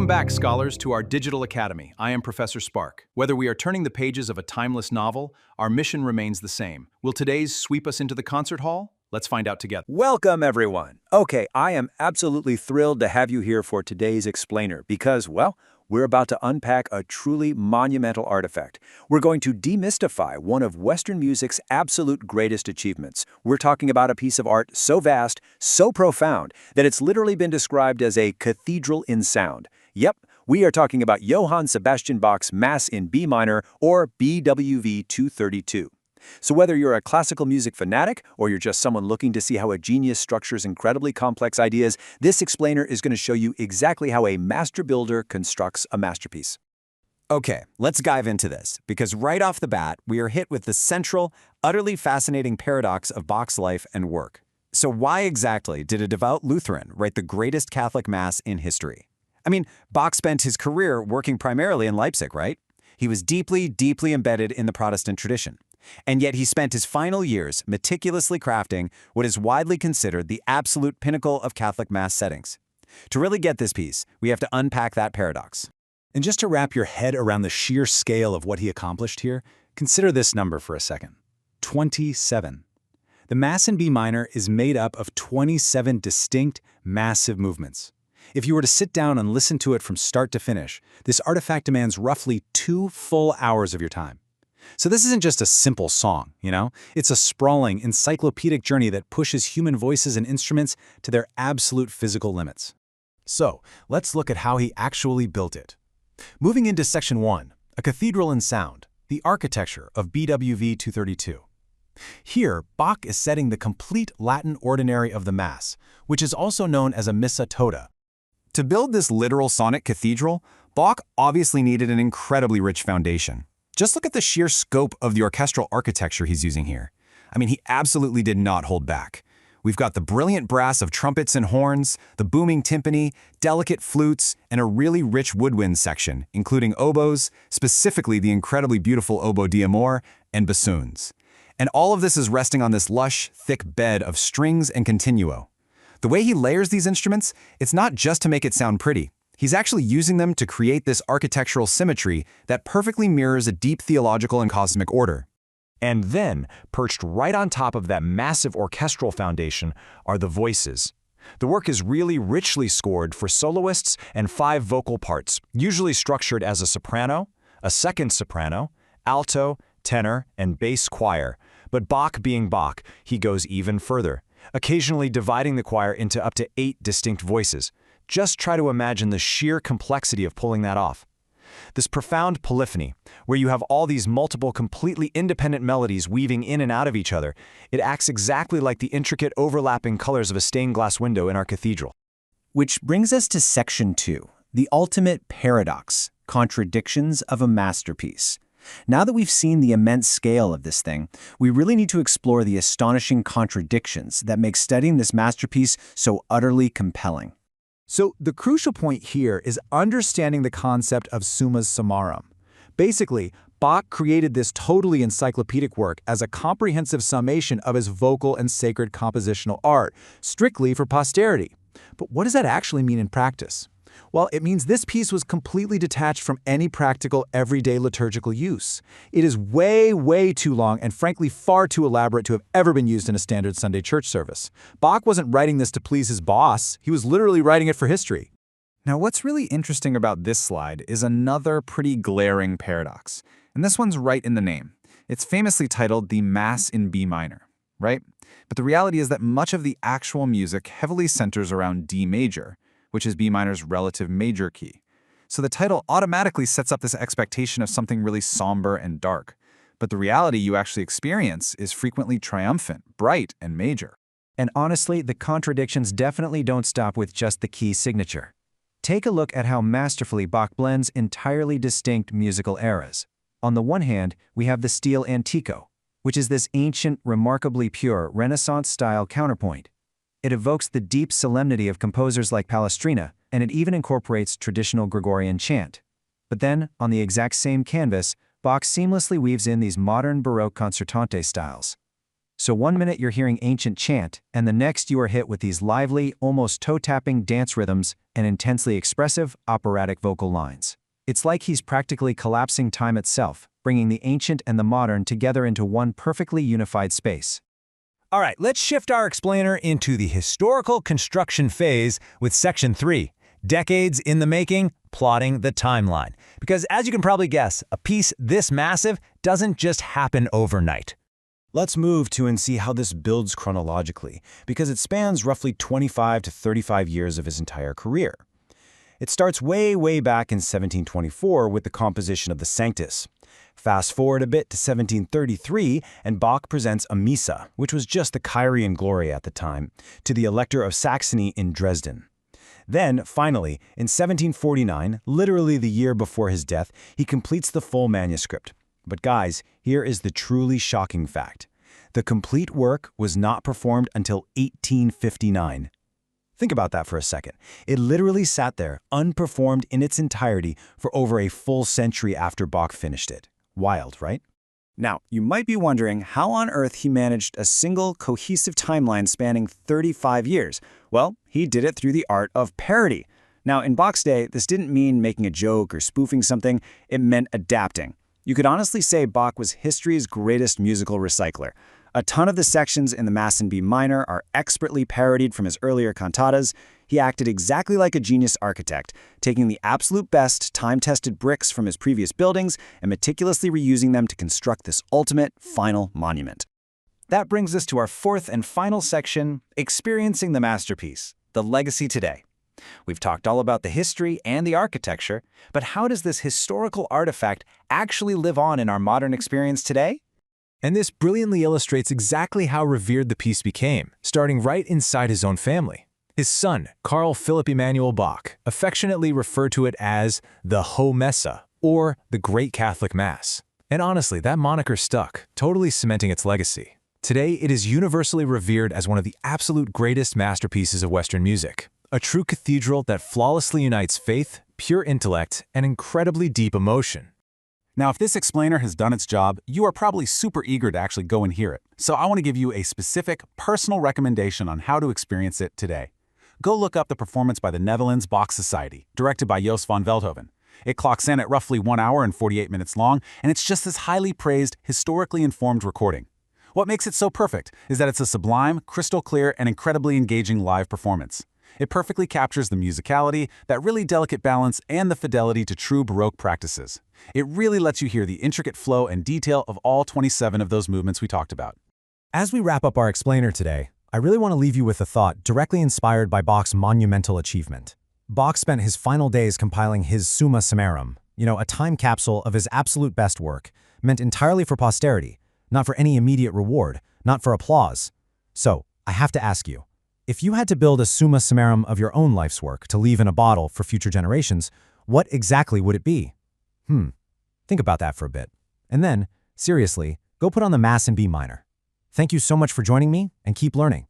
Welcome back, scholars, to our Digital Academy. I am Professor Spark. Whether we are turning the pages of a timeless novel, our mission remains the same. Will today's sweep us into the concert hall? Let's find out together. Welcome, everyone. Okay, I am absolutely thrilled to have you here for today's explainer because, well, we're about to unpack a truly monumental artifact. We're going to demystify one of Western music's absolute greatest achievements. We're talking about a piece of art so vast, so profound, that it's literally been described as a cathedral in sound. Yep, we are talking about Johann Sebastian Bach's Mass in B minor, or BWV 232. So whether you're a classical music fanatic or you're just someone looking to see how a genius structures incredibly complex ideas, this explainer is going to show you exactly how a master builder constructs a masterpiece. Okay, let's dive into this, because right off the bat, we are hit with the central, utterly fascinating paradox of Bach's life and work. So why exactly did a devout Lutheran write the greatest Catholic Mass in history? I mean, Bach spent his career working primarily in Leipzig, right? He was deeply, deeply embedded in the Protestant tradition. And yet he spent his final years meticulously crafting what is widely considered the absolute pinnacle of Catholic Mass settings. To really get this piece, we have to unpack that paradox. And just to wrap your head around the sheer scale of what he accomplished here, consider this number for a second. 27. The Mass in B minor is made up of 27 distinct, massive movements. If you were to sit down and listen to it from start to finish, this artifact demands roughly 2 full hours of your time. So this isn't just a simple song, It's a sprawling, encyclopedic journey that pushes human voices and instruments to their absolute physical limits. So, let's look at how he actually built it. Moving into Section 1, A Cathedral in Sound, the architecture of BWV 232. Here, Bach is setting the complete Latin ordinary of the Mass, which is also known as a Missa Tota. To build this literal sonic cathedral, Bach obviously needed an incredibly rich foundation. Just look at the sheer scope of the orchestral architecture he's using here. I mean, he absolutely did not hold back. We've got the brilliant brass of trumpets and horns, the booming timpani, delicate flutes, and a really rich woodwind section, including oboes, specifically the incredibly beautiful oboe d'amore, and bassoons. And all of this is resting on this lush, thick bed of strings and continuo. The way he layers these instruments, it's not just to make it sound pretty. He's actually using them to create this architectural symmetry that perfectly mirrors a deep theological and cosmic order. And then, perched right on top of that massive orchestral foundation, are the voices. The work is really richly scored for soloists and 5 vocal parts, usually structured as a soprano, a second soprano, alto, tenor, and bass choir. But Bach being Bach, he goes even further, occasionally dividing the choir into up to 8 distinct voices. Just try to imagine the sheer complexity of pulling that off. This profound polyphony, where you have all these multiple completely independent melodies weaving in and out of each other, it acts exactly like the intricate overlapping colors of a stained glass window in our cathedral. Which brings us to Section 2, the ultimate paradox, contradictions of a masterpiece. Now that we've seen the immense scale of this thing, we really need to explore the astonishing contradictions that make studying this masterpiece so utterly compelling. So the crucial point here is understanding the concept of summa summarum. Basically, Bach created this totally encyclopedic work as a comprehensive summation of his vocal and sacred compositional art, strictly for posterity. But what does that actually mean in practice? Well, it means this piece was completely detached from any practical, everyday liturgical use. It is way, way too long and frankly far too elaborate to have ever been used in a standard Sunday church service. Bach wasn't writing this to please his boss. He was literally writing it for history. Now, what's really interesting about this slide is another pretty glaring paradox. And this one's right in the name. It's famously titled the Mass in B minor, right? But the reality is that much of the actual music heavily centers around D major, which is B minor's relative major key. So the title automatically sets up this expectation of something really somber and dark. But the reality you actually experience is frequently triumphant, bright, and major. And honestly, the contradictions definitely don't stop with just the key signature. Take a look at how masterfully Bach blends entirely distinct musical eras. On the one hand, we have the stile antico, which is this ancient, remarkably pure Renaissance-style counterpoint. It evokes the deep solemnity of composers like Palestrina, and it even incorporates traditional Gregorian chant. But then, on the exact same canvas, Bach seamlessly weaves in these modern Baroque concertante styles. So one minute you're hearing ancient chant, and the next you are hit with these lively, almost toe-tapping dance rhythms and intensely expressive, operatic vocal lines. It's like he's practically collapsing time itself, bringing the ancient and the modern together into one perfectly unified space. All right, let's shift our explainer into the historical construction phase with Section 3, Decades in the Making, Plotting the Timeline. Because as you can probably guess, a piece this massive doesn't just happen overnight. Let's move to and see how this builds chronologically, because it spans roughly 25 to 35 years of his entire career. It starts way back in 1724 with the composition of the Sanctus. Fast forward a bit to 1733, and Bach presents a Missa, which was just the Kyrie in Gloria at the time, to the Elector of Saxony in Dresden. Then, finally, in 1749, literally the year before his death, he completes the full manuscript. But guys, here is the truly shocking fact. The complete work was not performed until 1859. Think about that for a second. It literally sat there, unperformed in its entirety, for over a full century after Bach finished it. Wild, right? Now, you might be wondering how on earth he managed a single, cohesive timeline spanning 35 years. Well, he did it through the art of parody. Now, in Bach's day, this didn't mean making a joke or spoofing something. It meant adapting. You could honestly say Bach was history's greatest musical recycler. A ton of the sections in the Mass in B minor are expertly parodied from his earlier cantatas. He acted exactly like a genius architect, taking the absolute best time-tested bricks from his previous buildings and meticulously reusing them to construct this ultimate, final monument. That brings us to our fourth and final section, Experiencing the Masterpiece, the Legacy Today. We've talked all about the history and the architecture, but how does this historical artifact actually live on in our modern experience today? And this brilliantly illustrates exactly how revered the piece became, starting right inside his own family. His son, Carl Philipp Emanuel Bach, affectionately referred to it as the Hohe Messe, or the Great Catholic Mass. And honestly, that moniker stuck, totally cementing its legacy. Today, it is universally revered as one of the absolute greatest masterpieces of Western music. A true cathedral that flawlessly unites faith, pure intellect, and incredibly deep emotion. Now, if this explainer has done its job, you are probably super eager to actually go and hear it. So I want to give you a specific, personal recommendation on how to experience it today. Go look up the performance by the Netherlands Bach Society, directed by Jos van Veldhoven. It clocks in at roughly 1 hour and 48 minutes long, and it's just this highly praised, historically informed recording. What makes it so perfect is that it's a sublime, crystal clear, and incredibly engaging live performance. It perfectly captures the musicality, that really delicate balance, and the fidelity to true Baroque practices. It really lets you hear the intricate flow and detail of all 27 of those movements we talked about. As we wrap up our explainer today, I really want to leave you with a thought directly inspired by Bach's monumental achievement. Bach spent his final days compiling his Summa Summarum, a time capsule of his absolute best work, meant entirely for posterity, not for any immediate reward, not for applause. So, I have to ask you, if you had to build a Summa Summarum of your own life's work to leave in a bottle for future generations, what exactly would it be? Think about that for a bit. And then, seriously, go put on the Mass in B minor. Thank you so much for joining me, and keep learning.